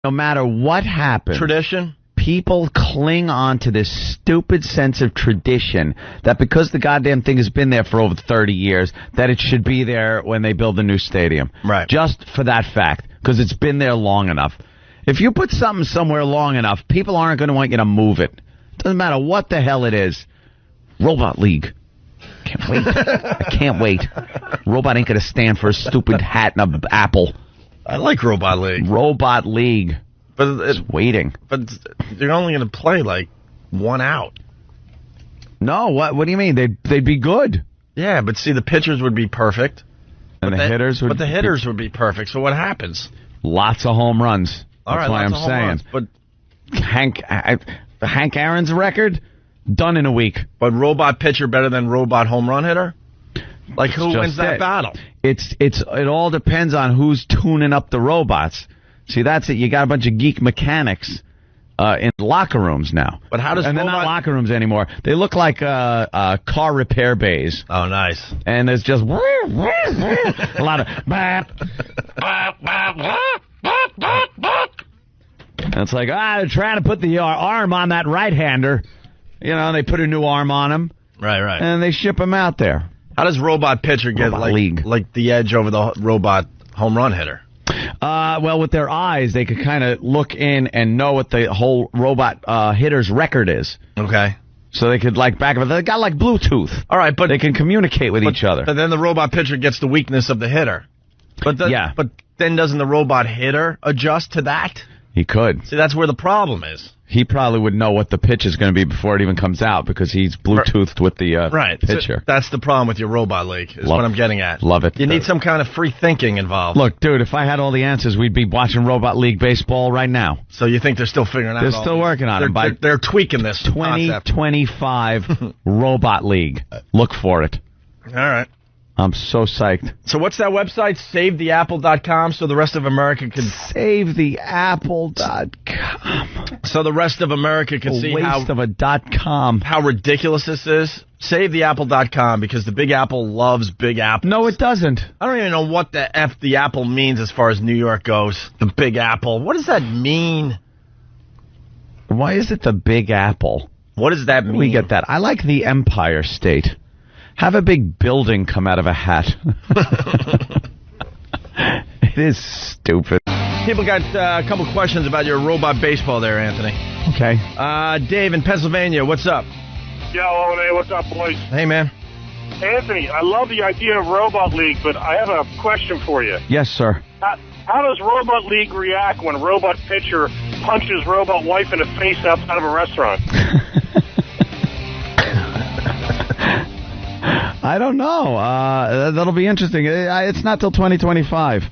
no matter what happens, Tradition? people cling on to this stupid sense of tradition that because the goddamn thing has been there for over 30 years, that it should be there when they build a new stadium. Right. Just for that fact, because it's been there long enough. If you put something somewhere long enough, people aren't going to want you to move it. Doesn't matter what the hell it is. Robot League. Can't wait. I can't wait. Robot ain't going to stand for a stupid hat and an apple. I like Robot League. Robot League. But It's waiting. But they're only going to play like one out. No, what do you mean? They'd be good. Yeah, but see, the pitchers would be perfect. And the hitters would But the hitters would be perfect. So what happens? Lots of home runs. All That's right, why I'm lots of home saying. runs, but Hank Aaron's record, done in a week. But robot pitcher better than robot home run hitter? Like, who wins that battle? It all depends on who's tuning up the robots. See, that's it. You got a bunch of geek mechanics in locker rooms now. But how does they're not locker rooms anymore. They look like car repair bays. Oh, nice. And there's just a lot of and it's like, they're trying to put the arm on that right-hander. You know, they put a new arm on him. Right. And they ship him out there. How does robot pitcher get like the edge over the robot home run hitter? Well, with their eyes, they could kind of look in and know what the whole robot hitter's record is. Okay. So they could, back of it. They got like Bluetooth. All right, but they can communicate with each other. But then the robot pitcher gets the weakness of the hitter. But then doesn't the robot hitter adjust to that? He could. See, that's where the problem is. He probably would know what the pitch is going to be before it even comes out because he's Bluetoothed with the pitcher. So that's the problem with your robot league, is what I'm getting at. Love it. You need some kind of free thinking involved. Look, dude, if I had all the answers, we'd be watching Robot League baseball right now. So you think they're still figuring out? They're still working on it. They're tweaking this 2025 Robot League. Look for it. All right. I'm so psyched. So what's that website? SaveTheApple.com, so the rest of America can... SaveTheApple.com. So the rest of America can see how ridiculous this is. SaveTheApple.com, because the Big Apple loves Big Apple. No, it doesn't. I don't even know what the F the Apple means as far as New York goes. The Big Apple. What does that mean? Why is it the Big Apple? What does that mean? We get that. I like the Empire State. Have a big building come out of a hat. It is stupid. People got a couple questions about your robot baseball there, Anthony. Okay. Dave in Pennsylvania, what's up? Yo, hey, what's up, boys? Hey, man. Anthony, I love the idea of Robot League, but I have a question for you. Yes, sir. How does Robot League react when robot pitcher punches robot wife in the face outside of a restaurant? I don't know. That'll be interesting. It's not till 2025.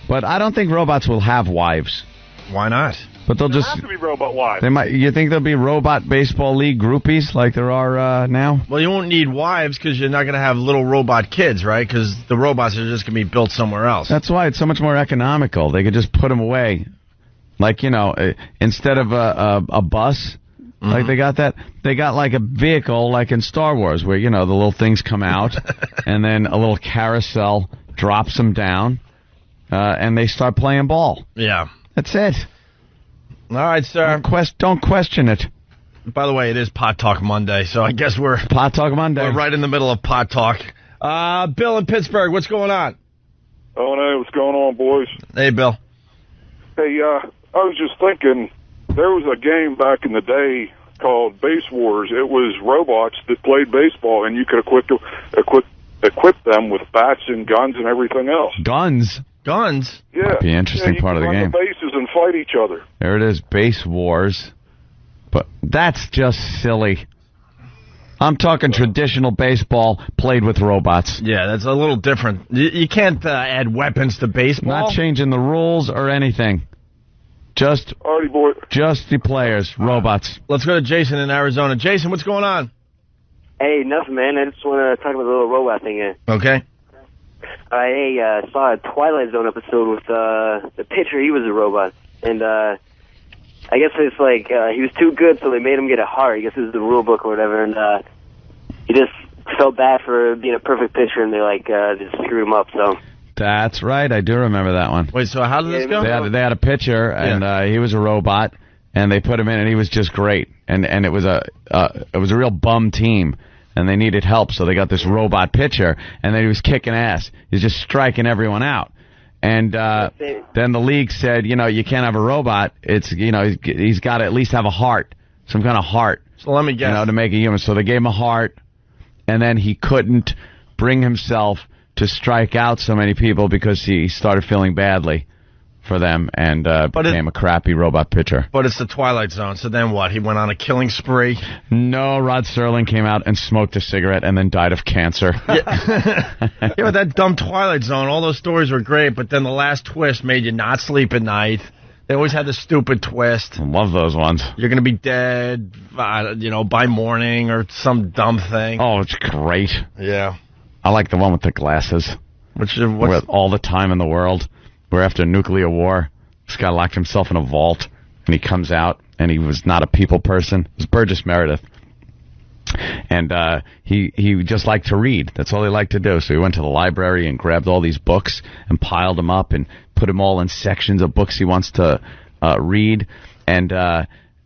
But I don't think robots will have wives. Why not? But they'll There just have to be robot wives. They might. You think there'll be robot baseball league groupies like there are now? Well, you won't need wives because you're not going to have little robot kids, right? Because the robots are just going to be built somewhere else. That's why it's so much more economical. They could just put them away. Like, instead of a bus... Mm-hmm. Like they got like a vehicle like in Star Wars where, the little things come out and then a little carousel drops them down and they start playing ball. Yeah. That's it. All right, sir. Don't question it. By the way, it is Pot Talk Monday, so I guess we're... Pot Talk Monday. We're right in the middle of Pot Talk. Bill in Pittsburgh, what's going on? Oh, hey, what's going on, boys? Hey, Bill. Hey, I was just thinking... There was a game back in the day called Base Wars. It was robots that played baseball, and you could equip them with bats and guns and everything else. Guns? Yeah. Might be an interesting part of the game. You could run the bases and fight each other. There it is, Base Wars. But that's just silly. I'm talking traditional baseball played with robots. Yeah, that's a little different. You can't add weapons to baseball. Not changing the rules or anything. Just the players, robots. Let's go to Jason in Arizona. Jason, what's going on? Hey, nothing, man. I just want to talk about the little robot thing here. Okay. I saw a Twilight Zone episode with the pitcher. He was a robot. And I guess it's like he was too good, so they made him get a heart. I guess it was the rule book or whatever. And he just felt bad for being a perfect pitcher, and they just screwed him up. So That's right. I do remember that one. Wait, so how did this go? They had a pitcher, and he was a robot, and they put him in, and he was just great. And it was a real bum team, and they needed help, so they got this robot pitcher, and then he was kicking ass. He was just striking everyone out. And then the league said, you can't have a robot. It's he's got to at least have a heart, some kind of heart. So let me guess. To make a human. So they gave him a heart, and then he couldn't bring himself to strike out so many people because he started feeling badly for them and became a crappy robot pitcher. But it's the Twilight Zone, so then what? He went on a killing spree? No, Rod Serling came out and smoked a cigarette and then died of cancer. Yeah, but that dumb Twilight Zone, all those stories were great, but then the last twist made you not sleep at night. They always had the stupid twist. I love those ones. You're going to be dead, by morning or some dumb thing. Oh, it's great. Yeah. I like the one with the glasses. What's all the time in the world. We're after a nuclear war. This guy locked himself in a vault, and he comes out, and he was not a people person. It was Burgess Meredith. And he just liked to read. That's all he liked to do. So he went to the library and grabbed all these books and piled them up and put them all in sections of books he wants to read. And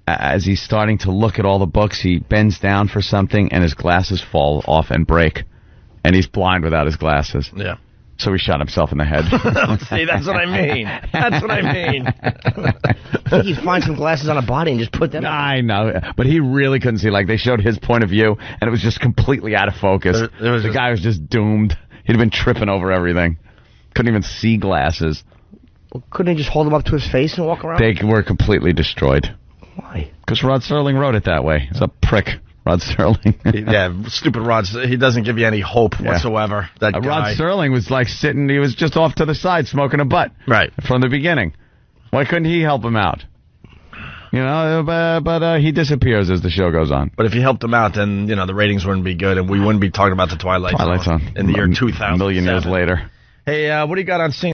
as he's starting to look at all the books, he bends down for something, and his glasses fall off and break. And he's blind without his glasses. Yeah. So he shot himself in the head. See, that's what I mean. That's what I mean. I think he'd find some glasses on a body and just put them on. I know. But he really couldn't see. Like, they showed his point of view, and it was just completely out of focus. The guy was just doomed. He'd have been tripping over everything. Couldn't even see glasses. Well, couldn't he just hold them up to his face and walk around? They were completely destroyed. Why? Because Rod Serling wrote it that way. He's a prick. Rod Serling. Yeah, stupid Rod. He doesn't give you any hope whatsoever. That guy. Rod Serling was like sitting, he was just off to the side smoking a butt. Right. From the beginning. Why couldn't he help him out? But he disappears as the show goes on. But if you helped him out, then, the ratings wouldn't be good, and we wouldn't be talking about the Twilight Zone in the year 2000. A million years later. Hey, what do you got on scene?